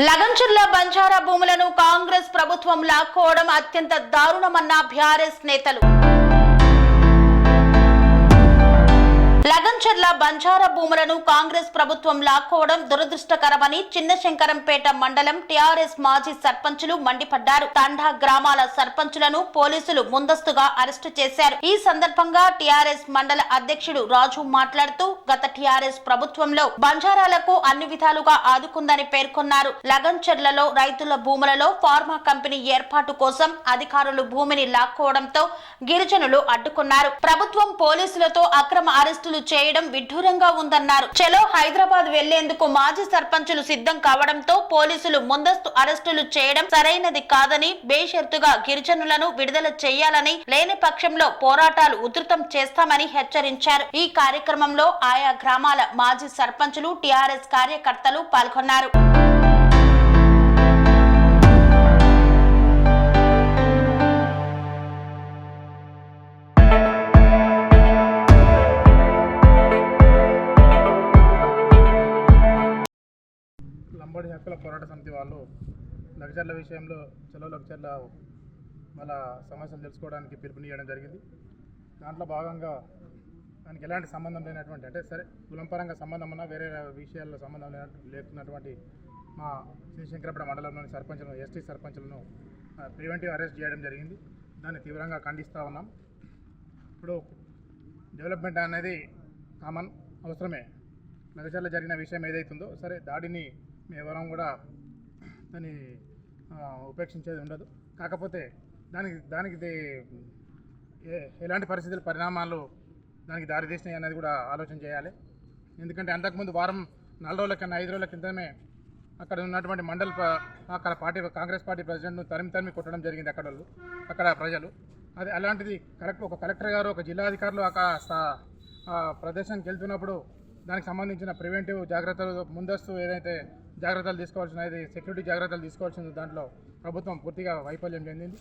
లగంచర్ల బంజారా భూములను కాంగ్రెస్ ప్రభుత్వం లాక్కోవడం అత్యంత దారుణమన్న బీఆర్ఎస్ నేతలు. లగంచర్ల బంజారా భూములను కాంగ్రెస్ ప్రభుత్వం లాక్కోవడం దురదృష్టకరమని చిన్నశంకరంపేట మండలం టీఆర్ఎస్ మాజీ సర్పంచులు మండిపడ్డారు. తండా గ్రామాల సర్పంచులను పోలీసులు ముందస్తుగా అరెస్టు చేశారు. ఈ సందర్భంగా టీఆర్ఎస్ మండల అధ్యక్షుడు రాజు మాట్లాడుతూ గత టీఆర్ఎస్ ప్రభుత్వంలో బంజారాలకు అన్ని విధాలుగా ఆదుకుందని పేర్కొన్నారు. లగంచర్లలో రైతుల భూములలో ఫార్మా కంపెనీ ఏర్పాటు కోసం అధికారులు భూమిని లాక్కోవడంతో గిరిజనులు అడ్డుకున్నారు. ప్రభుత్వం పోలీసులతో అక్రమ అరెస్టులు చేయడం విడ్డూరంగా ఉందన్నారు. చలో హైదరాబాద్ వెళ్లేందుకు మాజీ సర్పంచులు సిద్ధం కావడంతో పోలీసులు ముందస్తు అరెస్టులు చేయడం సరైనది కాదని, బేషరతుగా గిరిజనులను విడుదల చేయాలని, లేని పక్షంలో పోరాటాలు ఉధృతం చేస్తామని హెచ్చరించారు. ఈ కార్యక్రమంలో ఆయా గ్రామాల మాజీ సర్పంచులు, టీఆర్ఎస్ కార్యకర్తలు పాల్గొన్నారు. లంబాడి హక్కుల పోరాట సమితి వాళ్ళు లగచర్ల విషయంలో చలో లగచర్ల వాళ్ళ సమస్యలు తెలుసుకోవడానికి పిలుపునియడం జరిగింది. దాంట్లో భాగంగా దానికి ఎలాంటి సంబంధం లేనటువంటి, అంటే సరే కులంపరంగా సంబంధం ఉన్నా వేరే విషయాల్లో సంబంధం లేకున్నటువంటి మా శ్రీశంకరపేట మండలంలోని సర్పంచులను, ఎస్టీ సర్పంచులను ప్రివెంటివ్ అరెస్ట్ చేయడం జరిగింది. దాన్ని తీవ్రంగా ఖండిస్తూ ఉన్నాం. ఇప్పుడు డెవలప్మెంట్ అనేది కామన్, అవసరమే. లగచర్ల జరిగిన విషయం ఏదైతుందో సరే, దాడిని ఎవరం కూడా దాన్ని ఉపేక్షించేది ఉండదు. కాకపోతే దానికి ఎలాంటి పరిస్థితులు, పరిణామాలు దానికి దారితీసినాయి అనేది కూడా ఆలోచన చేయాలి. ఎందుకంటే అంతకుముందు వారం 4 రోజుల కన్నా 5 రోజుల క్రితమే అక్కడ ఉన్నటువంటి అక్కడ కాంగ్రెస్ పార్టీ ప్రెసిడెంట్ను తరిమి కొట్టడం జరిగింది అక్కడ ప్రజలు. అది అలాంటిది ఒక కలెక్టర్ గారు, ఒక జిల్లా అధికారులు ఆ ప్రదేశానికి వెళ్తున్నప్పుడు దానికి సంబంధించిన ప్రివెంటివ్ జాగ్రత్తలు, ముందస్తు ఏదైతే జాగ్రత్తలు తీసుకోవాల్సిన, సెక్యూరిటీ జాగ్రత్తలు తీసుకోవాల్సింది, దాంట్లో ప్రభుత్వం పూర్తిగా వైఫల్యం చెందింది.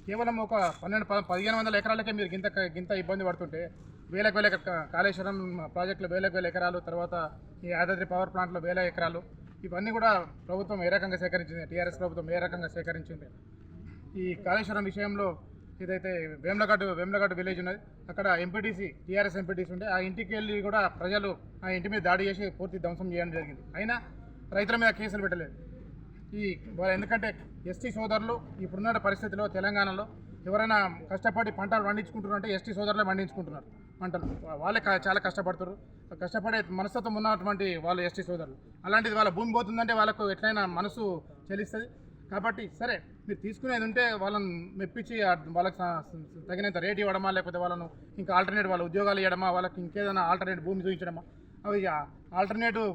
కేవలం ఒక 1500 ఎకరాలకే మీరు గింత ఇబ్బంది పడుతుంటే, వేల కాళేశ్వరం ప్రాజెక్టులో వేల ఎకరాలు, తర్వాత ఈ యాదాద్రి పవర్ ప్లాంట్లో 1000 ఎకరాలు, ఇవన్నీ కూడా ప్రభుత్వం ఏ రకంగా సేకరించింది, టీఆర్ఎస్ ప్రభుత్వం ఏ రకంగా సేకరించింది. ఈ కాళేశ్వరం విషయంలో ఏదైతే వేములగడ్డ విలేజ్ ఉన్నది, అక్కడ ఎంపీటీసీ, టీఆర్ఎస్ ఎంపీటీసీ ఉంటే ఆ ఇంటికి వెళ్ళి కూడా ప్రజలు ఆ ఇంటి మీద దాడి చేసి పూర్తి ధ్వంసం చేయడం జరిగింది. అయినా రైతుల మీద కేసులు పెట్టలేదు. ఎందుకంటే ఎస్టీ సోదరులు ఇప్పుడున్న పరిస్థితిలో తెలంగాణలో ఎవరైనా కష్టపడి పంటలు పండించుకుంటున్నారంటే ఎస్టీ సోదరులే పండించుకుంటున్నారు పంటలు. వాళ్ళే చాలా కష్టపడుతున్నారు. కష్టపడే మనస్తత్వం ఉన్నటువంటి వాళ్ళు ఎస్టీ సోదరులు. అలాంటిది వాళ్ళ భూమి పోతుందంటే వాళ్ళకు ఎట్లయినా మనసు చెల్లిస్తుంది. కాబట్టి సరే, మీరు తీసుకునేది ఉంటే వాళ్ళని మెప్పించి వాళ్ళకి తగినంత రేట్ ఇవ్వడమా, లేకపోతే వాళ్ళను ఇంకా ఆల్టర్నేట్ వాళ్ళ ఉద్యోగాలు ఇవ్వడమా, వాళ్ళకి ఇంకేదైనా ఆల్టర్నేట్ భూమి చూపించడమా, అవి ఆల్టర్నేటివ్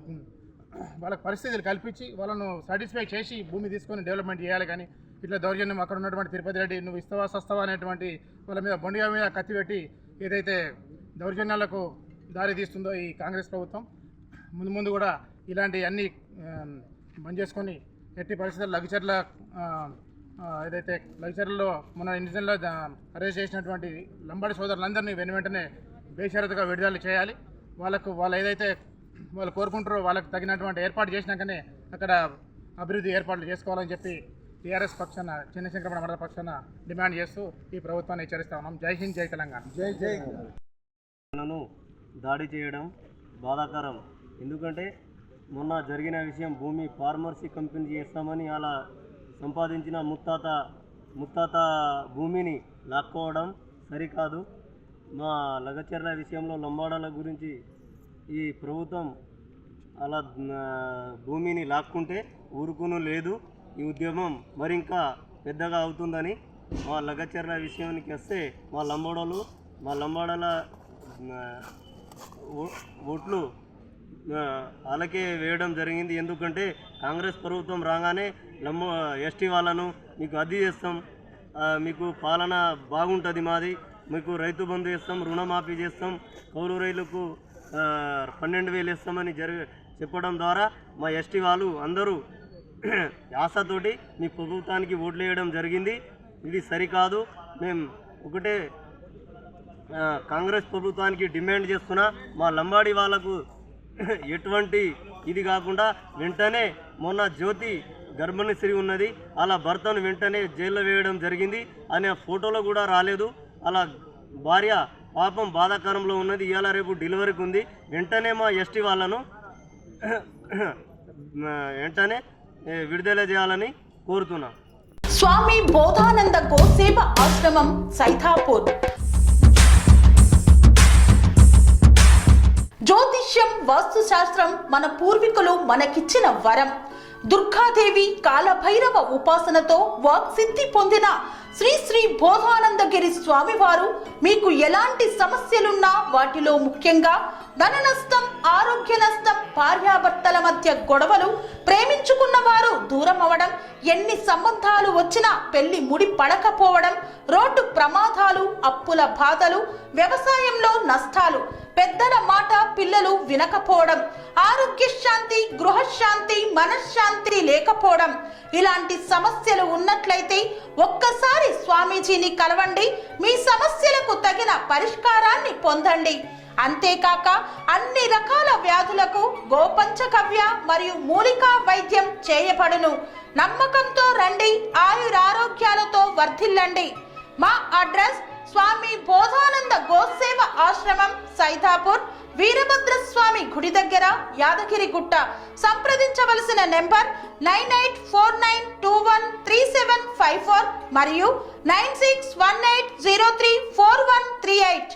వాళ్ళకి పరిస్థితులు కల్పించి వాళ్ళను సాటిస్ఫై చేసి భూమి తీసుకొని డెవలప్మెంట్ చేయాలి. కానీ ఇట్లా దౌర్జన్యం, అక్కడ ఉన్నటువంటి తిరుపతి రెడ్డి నువ్వు ఇస్తావా సస్తావా అనేటువంటి వాళ్ళ మీద బొండిగా మీద కత్తి పెట్టి ఏదైతే దౌర్జన్యాలకు దారి తీస్తుందో ఈ కాంగ్రెస్ ప్రభుత్వం, ముందు కూడా ఇలాంటి అన్నీ బంద్ చేసుకొని ఎట్టి పరిస్థితుల్లో లగచర్లలో మన ఇండిజన్లో అరెస్ట్ చేసినటువంటి లంబాడి సోదరులందరినీ వెంటనే బేషరతుగా విడుదల చేయాలి. వాళ్ళు ఏదైతే వాళ్ళు కోరుకుంటారో వాళ్ళకి తగినటువంటి ఏర్పాటు చేసినాకనే అక్కడ అభివృద్ధి ఏర్పాట్లు చేసుకోవాలని చెప్పి టీఆర్ఎస్ పక్షాన, చిన్నశంకరపేట మండల పక్షాన డిమాండ్ చేస్తూ ఈ ప్రభుత్వాన్ని హెచ్చరిస్తా ఉన్నాం. జై హింద్, జై తెలంగాణ. జై దాడి చేయడం బాధాకరం. ఎందుకంటే మొన్న జరిగిన విషయం, భూమి ఫార్మర్సీ కంపెనీ చేస్తామని అలా సంపాదించిన ముత్తాత భూమిని లాక్కోవడం సరికాదు. మా లగచర్ల విషయంలో లంబాడాల గురించి ఈ ప్రభుత్వం అలా భూమిని లాక్కుంటే ఊరుకును లేదు. ఈ ఉద్యమం మరింకా పెద్దగా అవుతుందని, మా లగచర్ల విషయానికి వస్తే మా లంబాడల ఓట్లు వాళ్ళకే వేయడం జరిగింది. ఎందుకంటే కాంగ్రెస్ ప్రభుత్వం రాగానే ఎస్టీ వాళ్ళను మీకు అది చేస్తాం, మీకు పాలన బాగుంటుంది, మాది మీకు రైతు బంధు చేస్తాం, రుణమాఫీ చేస్తాం, కౌలు రైలుకు 12,000 ఇస్తామని చెప్పడం ద్వారా మా ఎస్టీ వాళ్ళు అందరూ ఆశతోటి మీ ప్రభుత్వానికి ఓట్లు వేయడం జరిగింది. ఇది సరికాదు. మేము ఒకటే కాంగ్రెస్ ప్రభుత్వానికి డిమాండ్ చేస్తున్నా, మా లంబాడి వాళ్ళకు ఎటువంటి ఇది కాకుండా వెంటనే మొన్న జ్యోతి గర్భిణీ స్త్రీ ఉన్నది, అలా భర్తను వెంటనే జైల్లో వేయడం జరిగింది. అనే ఫోటోలో కూడా రాలేదు. అలా భార్య పాపం బాధాకరంలో ఉన్నది. ఇవాళ రేపు డెలివరీకి ఉంది. వెంటనే మా ఎస్టీ వాళ్ళను వెంటనే విడుదల చేయాలని కోరుతున్నాం. స్వామి బోధానంద గోసేవ ఆశ్రమం సైథాపూర్. జ్యోతిష్యం, వాస్తుశాస్త్రం మన పూర్వీకులు మనకిచ్చిన వరం. దుర్గాదేవి, కాలభైరవ ఉపాసనతో వాక్సిద్ధి పొందిన శ్రీ శ్రీ బోధానందగిరి స్వామివారు మీకు ఎలాంటి సమస్యలున్నా, వాటిలో ముఖ్యంగా ధన నష్టం, ఆరోగ్య నష్టం, భార్యాభర్తల మధ్య గొడవలు, ప్రేమించుకున్న వారు దూరం అవడం, ఎన్ని సంబంధాలు వచ్చినా పెళ్లి ముడి పడకపోవడం, రోడ్డు ప్రమాదాలు, అప్పుల బాధలు, వ్యవసాయంలో నష్టాలు, పెద్దల మాట పిల్లలు వినకపోవడం, ఆరోగ్య శాంతి, గృహశాంతి, మనశ్శాంతి లేకపోవడం, ఇలాంటి సమస్యలు ఉన్నట్లయితే ఒక్కసారి స్వామీజీని కలవండి. మీ సమస్యలకు తగిన పరిష్కారాన్ని పొందండి. అంతేకాక అన్ని రకాల వ్యాధులకు గోపంచకవ్య మరియు మూలికా వైద్యం చేయబడును. నమ్మకంతో రండి, ఆయురారోగ్యాలతో వర్ధిల్లండి. మా అడ్రస్ స్వామి బోధానంద గోసేవ ఆశ్రమం సైథాపూర్, వీరభద్రస్వామి గుడి దగ్గర, యాదగిరిగుట్ట. సంప్రదించవలసిన నెంబర్ 9849213754 మరియు 9618034138.